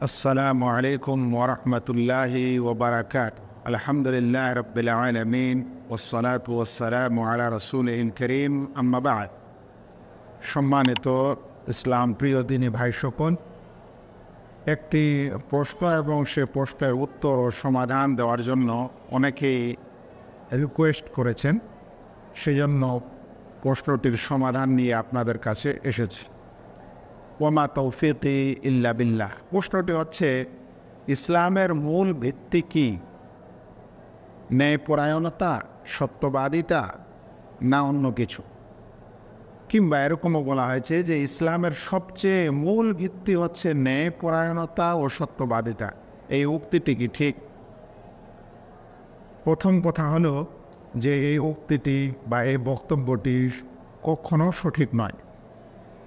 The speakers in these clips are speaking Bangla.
আসসালামু আলাইকুম ওরহমতুল্লাহি ওবরাকাত। আলহামদুলিল্লাহ রাব্বিল আলামিন ওয়াসসালাতু ওয়াসসালামু আলা রাসূলিল কারীম, আম্মা বা'দ। সম্মানিত ইসলাম প্রিয় দিনী ভাই সকল, একটি প্রশ্ন এবং সে প্রশ্নের উত্তর ও সমাধান দেওয়ার জন্য অনেকেই রিকোয়েস্ট করেছেন, সেজন্য প্রশ্নটির সমাধান নিয়ে আপনাদের কাছে এসেছি। ওয়ামা তৌফিকি ইল্লা বিল্লাহ। প্রশ্নটি হচ্ছে, ইসলামের মূল ভিত্তি কি? ন্যায়পরায়ণতা, সত্যবাদিতা, না অন্য কিছু? কিংবা এরকমও বলা হয়েছে যে ইসলামের সবচেয়ে মূল ভিত্তি হচ্ছে ন্যায়পরায়ণতা ও সত্যবাদিতা। এই উক্তিটি কি ঠিক? প্রথম কথা হলো যে এই উক্তিটি বা এই বক্তব্যটি কখনো সঠিক নয়।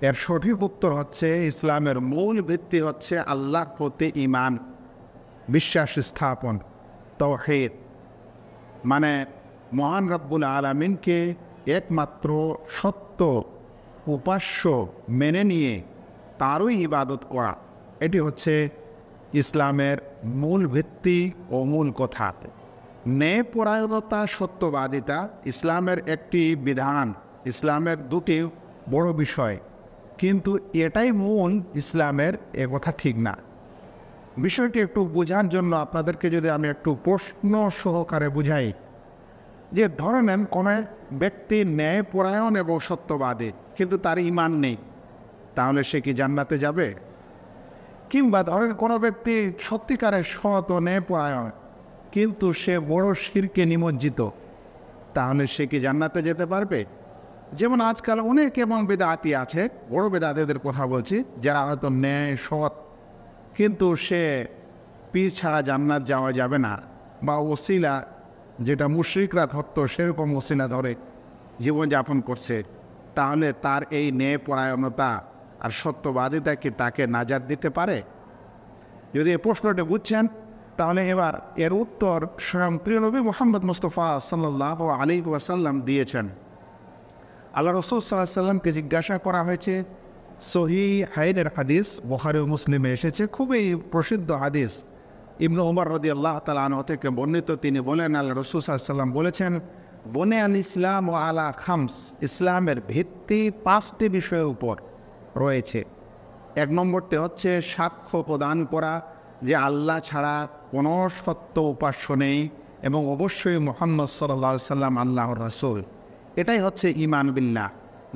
এর সঠিক উত্তর হচ্ছে, ইসলামের মূল ভিত্তি হচ্ছে আল্লাহর প্রতি ঈমান, বিশ্বাস স্থাপন, তাওহীদ, মানে মহান রব্বুল আলামিনকে একমাত্র সত্য উপাস্য মেনে নিয়ে তারই ইবাদত করা। এটি হচ্ছে ইসলামের মূল ভিত্তি ও মূল কথা। ন্যায়পরায়ণতা, সত্যবাদিতা ইসলামের একটি বিধান, ইসলামের দুটি বড় বিষয়, কিন্তু এটাই মূল ইসলামের, কথা ঠিক না। বিষয়টি একটু বোঝার জন্য আপনাদেরকে যদি আমি একটু প্রশ্ন সহকারে বুঝাই, যে ধরে নেন কোনো ব্যক্তি ন্যায়পরায়ণ এবং সত্যবাদী, কিন্তু তার ঈমান নেই, তাহলে সে কি জান্নাতে যাবে? কিংবা ধরেন কোনো ব্যক্তি সত্যিকারের সৎ ও ন্যায়পরায়ণ, কিন্তু সে বড় শিরকে নিমজ্জিত, তাহলে সে কি জান্নাতে যেতে পারবে? যেমন আজকাল অনেক এবং বেদাতি আছে, বড় বেদাতিদের কথা বলছি, যারা হয়তো ন্যায় সৎ, কিন্তু সে পীর ছাড়া জান্নাত যাওয়া যাবে না, বা ওসিলা, যেটা মুশরিকরা ধরতো সেরকম ওসিলা ধরে জীবনযাপন করছে, তাহলে তার এই ন্যায়পরায়ণতা আর সত্যবাদিতা কি তাকে নাজাত দিতে পারে? যদি এই প্রশ্নটি বুঝছেন, তাহলে এবার এর উত্তর স্বয়ং প্রিয় নবী মুহাম্মদ মুস্তাফা সাল্লাল্লাহু আলাইহি ওয়াসাল্লাম দিয়েছেন। আল্লাহ রাসূল সাল্লাল্লাহু আলাইহি ওয়াসাল্লামকে জিজ্ঞাসা করা হয়েছে, সহিহাইনের হাদিস, বুখারী ও মুসলিমে এসেছে, খুবই প্রসিদ্ধ হাদিস, ইবনে ওমর রাদিয়াল্লাহু তাআলা আনহু থেকে বর্ণিত। তিনি বলেন, আল্লাহ রাসূল সাল্লাল্লাহু আলাইহি ওয়াসাল্লাম বলেছেন, বনে আল ইসলাম ও আলা খামস, ইসলামের ভিত্তি 5টি বিষয়ের উপর রয়েছে। 1 নম্বরটি হচ্ছে সাক্ষ্য প্রদান করা যে আল্লাহ ছাড়া কোনো সত্য উপাস্য নেই, এবং অবশ্যই মুহাম্মদ সাল্লাল্লাহু আলাইহি সাল্লাম আল্লাহর রাসূল। এটাই হচ্ছে ঈমান বিল্লাহ,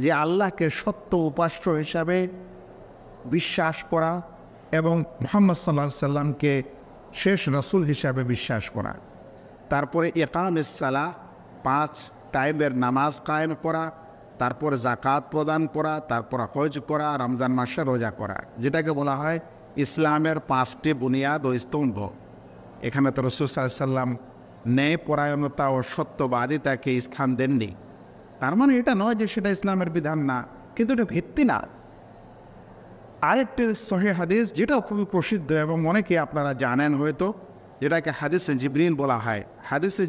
যে আল্লাহকে সত্য উপাস্য হিসাবে বিশ্বাস করা এবং মুহাম্মদ সাল্লাল্লাহু আলাইহি সাল্লামকে শেষ রাসূল হিসাবে বিশ্বাস করা। তারপরে ইকামুস সালাহ, 5 টাইমের নামাজ কায়েম করা, তারপর যাকাত প্রদান করা, তারপর হজ করা, রমজান মাসে রোজা করা, যেটাকে বলা হয় ইসলামের 5টি বুনিয়াদ ও স্তম্ভ। এখানে তো রাসূল সাল্লাল্লাহু আলাইহি সাল্লাম ন্যায়পরায়ণতা ও সত্যবাদিতাকে স্থান দেননি। তার মানে এটা নয় যে সেটা ইসলামের বিধান না, কিন্তু এটা ভিত্তি না। আরেকটি সহিহ হাদিস, যেটাও খুবই প্রসিদ্ধ এবং অনেকে আপনারা জানেন হয়তো, যেটাকে হাদিসে জিবরিল বলা হয়। হাদিসে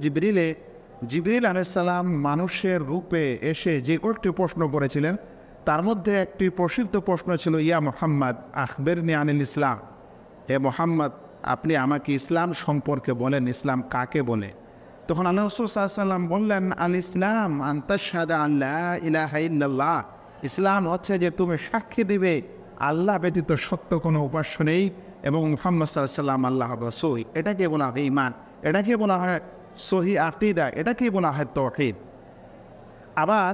জিবরিল আলাইহিস সালাম মানুষের রূপে এসে যে কয়েকটি প্রশ্ন করেছিলেন, তার মধ্যে একটি প্রসিদ্ধ প্রশ্ন ছিল, ইয়া মুহাম্মদ আখবিরনি আনিল ইসলাম, হে মুহাম্মদ আপনি আমাকে ইসলাম সম্পর্কে বলেন, ইসলাম কাকে বলে? তখন আল্লাহ রাসূল সাল্লাল্লাহু আলাইহি ওয়াসাল্লাম বললেন, আল ইসলাম আন তাশহাদা আন লা ইলাহা ইল্লাল্লাহ, ইসলাম হচ্ছে যে তুমি সাক্ষী দিবে আল্লাহ ব্যতীত সত্য কোনো উপাস্য নেই, এবং মুহাম্মদ সাল্লাল্লাহু আলাইহি ওয়াসাল্লাম আল্লাহর রাসূল। এটাকে বলা হয় ঈমান, এটাকে বলা হয় সহিহ আকীদা, এটাকে বলা হয় তাওহীদ। আবার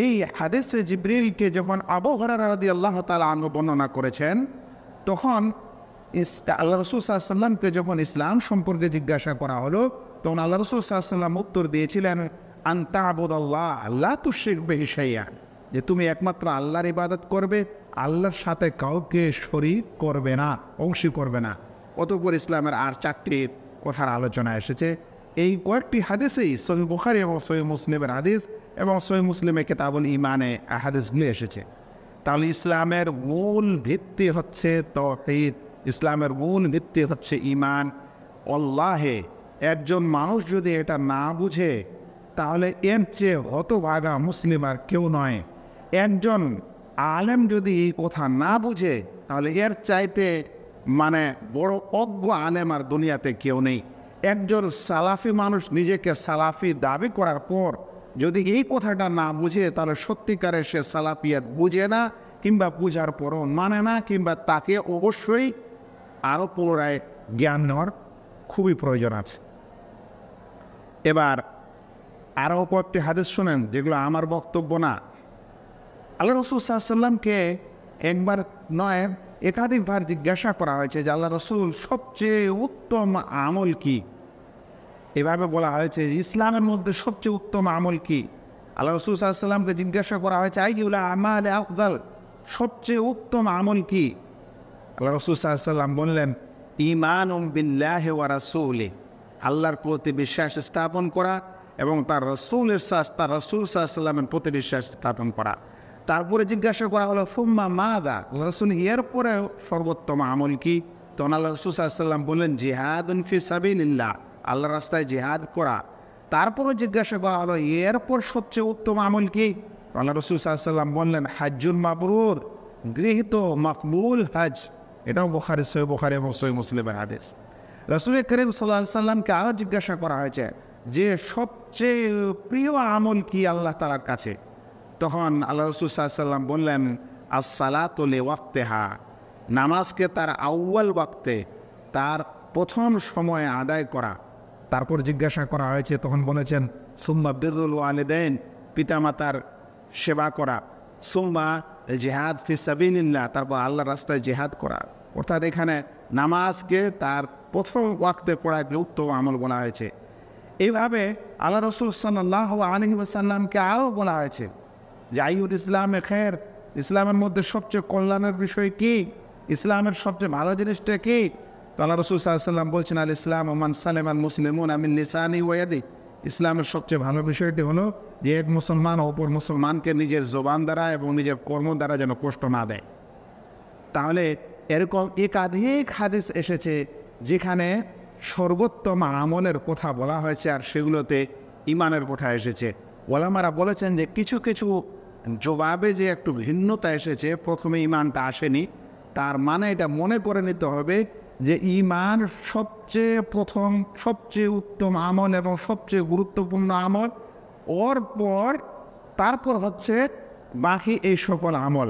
এই হাদিসে জিবরিলকে যখন আবু হুরায়রা রাদিয়াল্লাহু তাআলা আনহু বর্ণনা করেছেন, তখন আল্লাহ রাসূল সাল্লাল্লাহু আলাইহি ওয়াসাল্লামকে যখন ইসলাম সম্পর্কে জিজ্ঞাসা করা হলো, তখন আল্লাহ রাসূল সাল্লাল্লাহু আলাইহি ওয়াসাল্লাম উত্তর দিয়েছিলেন, আন তা'বুদাল্লাহ লা তুশরিক বিহি শাইআন, যে তুমি একমাত্র আল্লাহর ইবাদত করবে, আল্লাহর সাথে কাউকে শরীক করবে না, অংশী করবে না। অতঃপর ইসলামের আর 4টি কথার আলোচনা এসেছে। এই কয়েকটি হাদিসেই সহিহ বুখারী এবং সহিহ মুসলিমের হাদিস এবং সহিহ মুসলিমে কিতাবুল ঈমানে হাদিসগুলি এসেছে। তাহলে ইসলামের মূল ভিত্তি হচ্ছে তাওহীদ, ইসলামের মূল ভিত্তি হচ্ছে ঈমান। আল্লাহে একজন মানুষ যদি এটা না বুঝে, তাহলে এর চেয়ে হতভাগা মুসলিম আর কেউ নয়। একজন আলেম যদি এই কথা না বুঝে, তাহলে এর চাইতে মানে বড় অজ্ঞ আলেম আর দুনিয়াতে কেউ নেই। একজন সালাফি মানুষ নিজেকে সালাফি দাবি করার পর যদি এই কথাটা না বুঝে, তাহলে সত্যিকারের সে সালাফিয়াত বুঝে না, কিংবা বুঝার পরও মানে না, কিংবা তাকে অবশ্যই আরও পুনরায় জ্ঞান নেওয়ার খুবই প্রয়োজন আছে। এবার আরও কয়েকটি হাদিস শোনেন, যেগুলো আমার বক্তব্য না। আল্লাহ রসুল সাল্লাল্লাহু আলাইহি ওয়াসাল্লামকে একবার নয় একাধিকবার জিজ্ঞাসা করা হয়েছে যে আল্লাহ রসুল সবচেয়ে উত্তম আমল কি। এভাবে বলা হয়েছে ইসলামের মধ্যে সবচেয়ে উত্তম আমল কি। আল্লাহ রসুল সাল্লাল্লাহু আলাইহি ওয়াসাল্লামকে জিজ্ঞাসা করা হয়েছে আইয়ুল আমালি আফদাল, সবচেয়ে উত্তম আমল কি। আল্লাহ রসুল সাল্লাল্লাহু আলাইহি ওয়াসাল্লাম বললেন ঈমানুম বিল্লাহি ওয়া রাসূলিহি, আল্লাহর প্রতি বিশ্বাস স্থাপন করা এবং তার রসুল সাল্লাল্লাহু আলাইহি ওয়াসাল্লামের প্রতি বিশ্বাস স্থাপন করা। তারপরে জিজ্ঞাসা করা হলো ফুম্মা মাদা, আল্লাহ রসুল এরপরে সর্বোত্তম আমল কি। তখন আল্লাহ রসুল সাল্লাল্লাহু আলাইহি ওয়াসাল্লাম বললেন জিহাদুন ফি সাবিলিল্লাহ, আল্লাহর রাস্তায় জিহাদ করা। তারপরে জিজ্ঞাসা করা হলো এরপর সবচেয়ে উত্তম আমল কি। আল্লাহ রসুল সাল্লাল্লাহু আলাইহি ওয়াসাল্লাম বললেন হাজ্জুল মাবরুর, গৃহীত মাকবুল হজ। এটাও সহিহ বুখারী এবং সহিহ মুসলিমের হাদিস। রাসূল করিম সাল্লাল্লাহু আলাইহি ওয়াসাল্লামকে আরও জিজ্ঞাসা করা হয়েছে যে সবচেয়ে প্রিয় আমল কি আল্লাহ তাআলার কাছে। তখন আল্লাহ রসুল সাল্লাল্লাহু আলাইহি ওয়াসাল্লাম বললেন as-সালাতু লিওয়াক্তিহা, নামাজকে তার আউয়াল ওয়াক্তে, তার প্রথম সময়ে আদায় করা। তারপর জিজ্ঞাসা করা হয়েছে, তখন বলেছেন সুম্মা বিররুল ওয়ালিদাইন, পিতামাতার সেবা করা, সুম্মা জিহাদ ফি সাবিলিল্লাহ, তারপর আল্লাহর রাস্তায় জিহাদ করা। অর্থাৎ এখানে নামাজকে তার প্রথম ওয়াক্তে পড়া একটি উত্তম আমল বলা হয়েছে। এইভাবে আল্লাহ রসুল সাল্লাল্লাহু আলাইহি ওয়াসাল্লামকে আরও বলা হয়েছে যে আইয়ুল ইসলামে খের, ইসলামের মধ্যে সবচেয়ে কল্যাণের বিষয় কি, ইসলামের সবচেয়ে ভালো জিনিসটা কি। তো আল্লাহ রসুল সাল্লাল্লাহু আলাইহি ওয়াসাল্লাম বলছেন আল ইসলাম মান সালামাল মুসলিমুনা মিন লিসানি ওয়া ইয়াদি, ইসলামের সবচেয়ে ভালো বিষয়টি হলো যে এক মুসলমান অপর মুসলমানকে নিজের জবান দ্বারা এবং নিজের কর্ম দ্বারা যেন কষ্ট না দেয়। তাহলে এরকম একাধিক হাদিস এসেছে যেখানে সর্বোত্তম আমলের কথা বলা হয়েছে, আর সেগুলোতে ইমানের কথা এসেছে। ওলামারা বলেছেন যে কিছু কিছু জবাবে যে একটু ভিন্নতা এসেছে, প্রথমে ইমানটা আসেনি, তার মানে এটা মনে করে নিতে হবে যে ইমান সবচেয়ে প্রথম, সবচেয়ে উত্তম আমল এবং সবচেয়ে গুরুত্বপূর্ণ আমল, ওর পর তারপর হচ্ছে বাকি এই সকল আমল।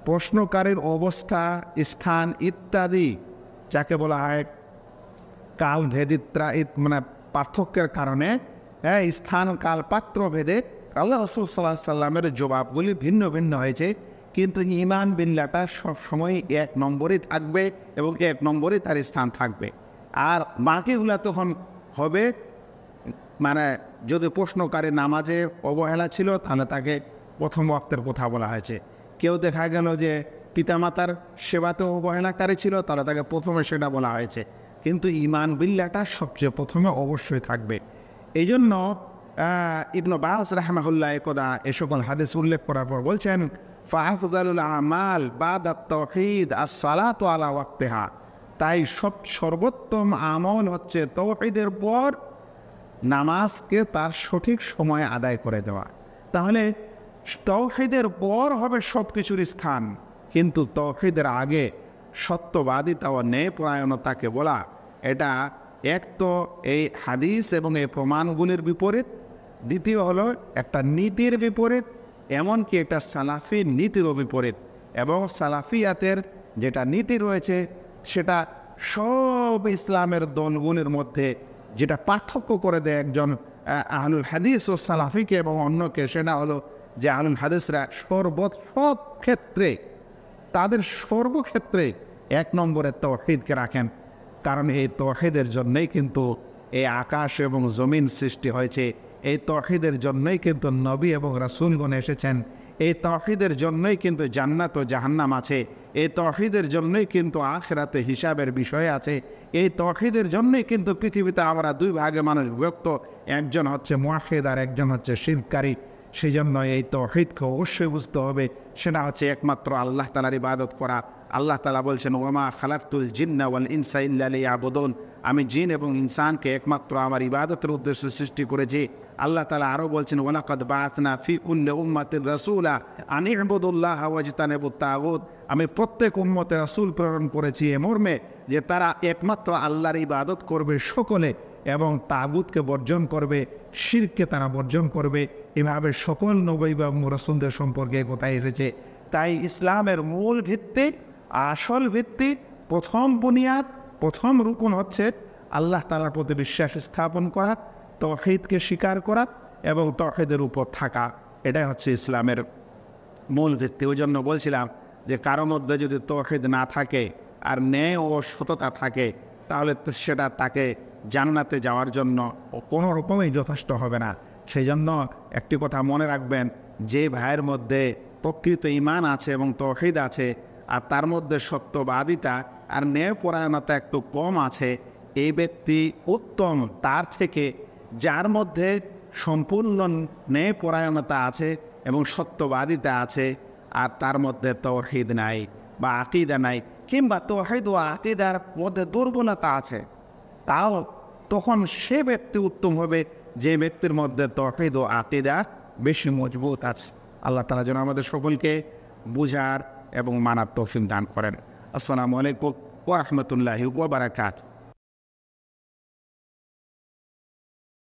প্রশ্নকারীর অবস্থা, স্থান ইত্যাদি, যাকে বলা হয় কাল ভেদিত্রা, মানে পার্থক্যের কারণে স্থান কাল পাত্র ভেদে আল্লাহ রাসূল সাল্লাল্লাহু আলাইহি ওয়াসাল্লামের জবাবগুলি ভিন্ন ভিন্ন হয়েছে, কিন্তু ঈমান বিল্লাহটা সবসময় এক নম্বরে থাকবে এবং এক নম্বরে তার স্থান থাকবে। আর বাকিগুলা তখন হবে, মানে যদি প্রশ্নকারী নামাজে অবহেলা ছিল তাহলে তাকে প্রথম ওয়াক্তের কথা বলা হয়েছে। কেউ দেখা গেল যে পিতামাতার সেবাতে অবহেলাকারী ছিল, তাহলে তাকে প্রথমে সেটা বলা হয়েছে, কিন্তু ঈমান বিল্লাহটা সবচেয়ে প্রথমে অবশ্যই থাকবে। এই জন্য ইবনে বাস রাহিমাহুল্লাহ একদা এ সকল হাদিস উল্লেখ করার পর বলছেন ফাআফদালুল আমাল বাদাত তাওহীদ আস-সালাতু আলা ওয়াক্তিহা, তাই সর্বোত্তম আমল হচ্ছে তাওহীদের পর নামাজকে তার সঠিক সময়ে আদায় করে দেওয়া। তাহলে তাওহীদের পর হবে সব কিছুর স্থান, কিন্তু তাওহীদের আগে সত্যবাদিতা ও ন্যায়পরায়ণতাকে বলা, এটা এক তো এই হাদিস এবং এই প্রমাণগুলির বিপরীত, দ্বিতীয় হলো একটা নীতির বিপরীত, এমনকি একটা সালাফি নীতিরও বিপরীত। এবং সালাফিয়াতের যেটা নীতি রয়েছে সেটা সব ইসলামের দলগুলির মধ্যে যেটা পার্থক্য করে দেয় একজন আহলুল হাদিস ও সালাফিকে এবং অন্যকে, সেটা হলো যে আহলুল হাদিসরা সব ক্ষেত্রে, তাদের সর্বক্ষেত্রে এক নম্বরে তাওহীদকে রাখেন। কারণ এই তাওহীদের জন্যই কিন্তু এই আকাশ এবং জমিন সৃষ্টি হয়েছে, এই তাওহীদের জন্যই কিন্তু নবী এবং রাসূলগণ এসেছেন, এই তাওহীদের জন্যই কিন্তু জান্নাত ও জাহান্নাম আছে, এই তাওহীদের জন্যই কিন্তু আখিরাতে হিসাবের বিষয় আছে, এই তাওহীদের জন্যই কিন্তু পৃথিবীতে আমরা দুই ভাগে মানুষ বিভক্ত, একজন হচ্ছে মুওয়াহহিদ আর একজন হচ্ছে শিরককারী। সেই জন্য এই তাওহীদকে অবশ্যই বুঝতে হবে, সেটা হচ্ছে একমাত্র আল্লাহ তাআলার ইবাদত করা। আল্লাহ তাআলা বলছেন, ওয়ামা খালাকতুল জিন্না ওয়াল ইনসা ইল্লা লিয়াবুদুন, আমি জিন এবং ইনসানকে একমাত্র আমার ইবাদতের উদ্দেশ্যে সৃষ্টি করেছি। আল্লাহ তাআলা আরও বলছেন, ওয়ালাকাদ বাআসনা ফি কুল্লি উম্মাতির রাসূলা আন ইবুদুল্লাহ ওয়াজতানিবুত তাগুত, আমি প্রত্যেক উম্মতে রাসূল প্রেরণ করেছি এ মর্মে যে তারা একমাত্র আল্লাহর ইবাদত করবে সকলে এবং তাগুতকে বর্জন করবে, শিরককে তারা বর্জন করবে। এভাবে সকল নবী বা রাসূলদের সম্পর্কে কথা এসেছে। তাই ইসলামের মূল ভিত্তি, আসল ভিত্তি, প্রথম বুনিয়াদ, প্রথম রুকন হচ্ছে আল্লাহ তাআলার প্রতি বিশ্বাস স্থাপন করা, তাওহীদকে স্বীকার করা এবং তাওহীদের উপর থাকা। এটাই হচ্ছে ইসলামের মূল ভিত্তি। ওই জন্য বলছিলাম যে কারো মধ্যে যদি তাওহীদ না থাকে আর ন্যায় ও সততা থাকে, তাহলে সেটা তাকে জান্নাতে যাওয়ার জন্য কোনো রকমই যথেষ্ট হবে না। সেই জন্য একটি কথা মনে রাখবেন, যে ভাইয়ের মধ্যে প্রকৃত ঈমান আছে এবং তাওহীদ আছে আর তার মধ্যে সত্যবাদিতা আর ন্যায়পরায়ণতা একটু কম আছে, এই ব্যক্তি উত্তম তার থেকে যার মধ্যে সম্পূর্ণ ন্যায়পরায়ণতা আছে এবং সত্যবাদিতা আছে আর তার মধ্যে তাওহীদ নাই বা আকীদা নাই, কিংবা তাওহীদ ও আকীদার মধ্যে দুর্বলতা আছে, তাও তখন সে ব্যক্তি উত্তম হবে যে ব্যক্তির মধ্যে তাওহীদ ও আকীদা বেশি মজবুত আছে। আল্লাহ তাআলা যেন আমাদের সকলকে বুঝার এবং মানার তৌফিক দান করেন। আসসালামু আলাইকুম ওয়া রাহমাতুল্লাহি ওয়া বারাকাতুহু।